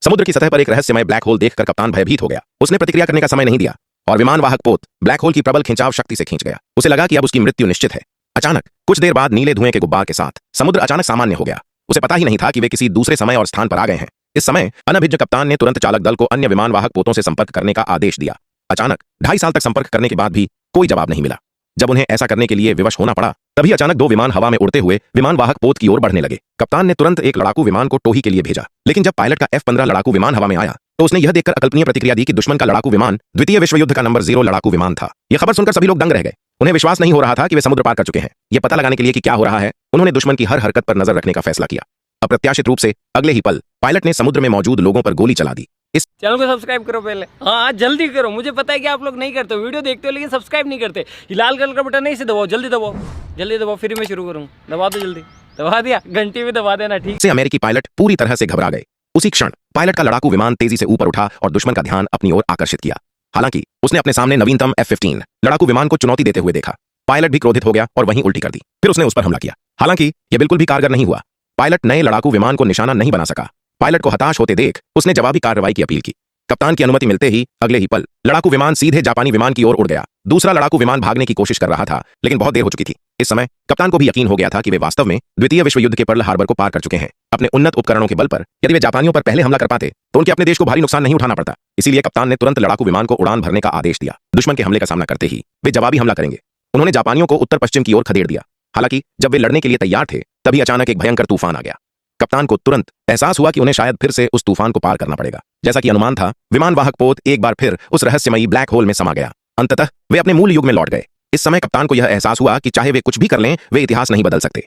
समुद्र की सतह पर एक रहस्यमय ब्लैक होल देखकर कप्तान भयभीत हो गया। उसने प्रतिक्रिया करने का समय नहीं दिया और विमान वाहक पोत ब्लैक होल की प्रबल खिंचाव शक्ति से खींच गया। उसे लगा कि अब उसकी मृत्यु निश्चित है। अचानक कुछ देर बाद नीले धुएं के गुब्बार के साथ समुद्र अचानक सामान्य हो गया। उसे पता ही नहीं था कि वे किसी दूसरे समय और स्थान पर आ गए हैं। इस समय अनभिज्ञ कप्तान ने तुरंत चालक दल को अन्य विमान वाहक पोतों से संपर्क करने का आदेश दिया। अचानक 2.5 साल तक संपर्क करने के बाद भी कोई जवाब नहीं मिला। जब उन्हें ऐसा करने के लिए विवश होना पड़ा, तभी अचानक 2 विमान हवा में उड़ते हुए विमान वाहक पोत की ओर बढ़ने लगे। कप्तान ने तुरंत एक लड़ाकू विमान को टोही के लिए भेजा, लेकिन जब पायलट का F-15 लड़ाकू विमान हवा में आया तो उसने यह देखकर अकल्पनीय प्रतिक्रिया दी कि दुश्मन का लड़ाकू विमान द्वितीय विश्व युद्ध का नंबर 0 लड़ाकू विमान था। यह खबर सुनकर सभी लोग दंग रह गए। उन्हें विश्वास नहीं हो रहा था कि वे समुद्र पार कर चुके हैं। यह पता लगाने के लिए कि क्या हो रहा है, उन्होंने दुश्मन की हर हरकत पर नजर रखने का फैसला किया। अप्रत्याशित रूप से अगले ही पल पायलट ने समुद्र में मौजूद लोगों पर गोली चला दी। इस चैनल को सब्सक्राइब करो पहले। हाँ जल्दी करो, मुझे पता है कि आप लोग नहीं करते हो, वीडियो देखते हो लेकिन सब्सक्राइब नहीं करते। ये लाल कलर का बटन नहीं से दबाओ, जल्दी दबाओ, जल्दी दबाओ, फिर मैं शुरू करूँ। दबा दो जल्दी, दबा दिया, घंटी में दबा देना। ठीक से अमेरिकी पायलट पूरी तरह से घबरा गए। उसी क्षण पायलट का लड़ाकू विमान तेजी से ऊपर उठा और दुश्मन का ध्यान अपनी ओर आकर्षित किया। हालांकि उसने अपने सामने नवीनतम F-15 लड़ाकू विमान को चुनौती देते हुए देखा। पायलट भी क्रोधित हो गया और वहीं उल्टी कर दी। फिर उसने उस पर हमला किया। हालांकि यह बिल्कुल भी कारगर नहीं हुआ। पायलट नए लड़ाकू विमान को निशाना नहीं बना सका। पायलट को हताश होते देख उसने जवाबी कार्रवाई की अपील की। कप्तान की अनुमति मिलते ही अगले ही पल लड़ाकू विमान सीधे जापानी विमान की ओर उड़ गया। दूसरा लड़ाकू विमान भागने की कोशिश कर रहा था, लेकिन बहुत देर हो चुकी थी। इस समय कप्तान को भी यकीन हो गया था कि वे वास्तव में द्वितीय विश्व युद्ध के पर्ल हार्बर को पार कर चुके हैं। अपने उन्नत उपकरणों के बल पर यदि वे जापानियों पर पहले हमला कर पाते तो उनके अपने देश को भारी नुकसान नहीं उठाना पड़ता। इसीलिए कप्तान ने तुरंत लड़ाकू विमान को उड़ान भरने का आदेश दिया। दुश्मन के हमले का सामना करते ही वे जवाबी हमला करेंगे। उन्होंने जापानियों को उत्तर पश्चिम की ओर खदेड़ दिया। हालांकि जब वे लड़ने के लिए तैयार थे, तभी अचानक एक भयंकर तूफान आ गया। कप्तान को तुरंत एहसास हुआ कि उन्हें शायद फिर से उस तूफान को पार करना पड़ेगा। जैसा कि अनुमान था, विमान वाहक पोत एक बार फिर उस रहस्यमयी ब्लैक होल में समा गया। अंततः वे अपने मूल युग में लौट गए। इस समय कप्तान को यह एहसास हुआ कि चाहे वे कुछ भी कर लें, वे इतिहास नहीं बदल सकते।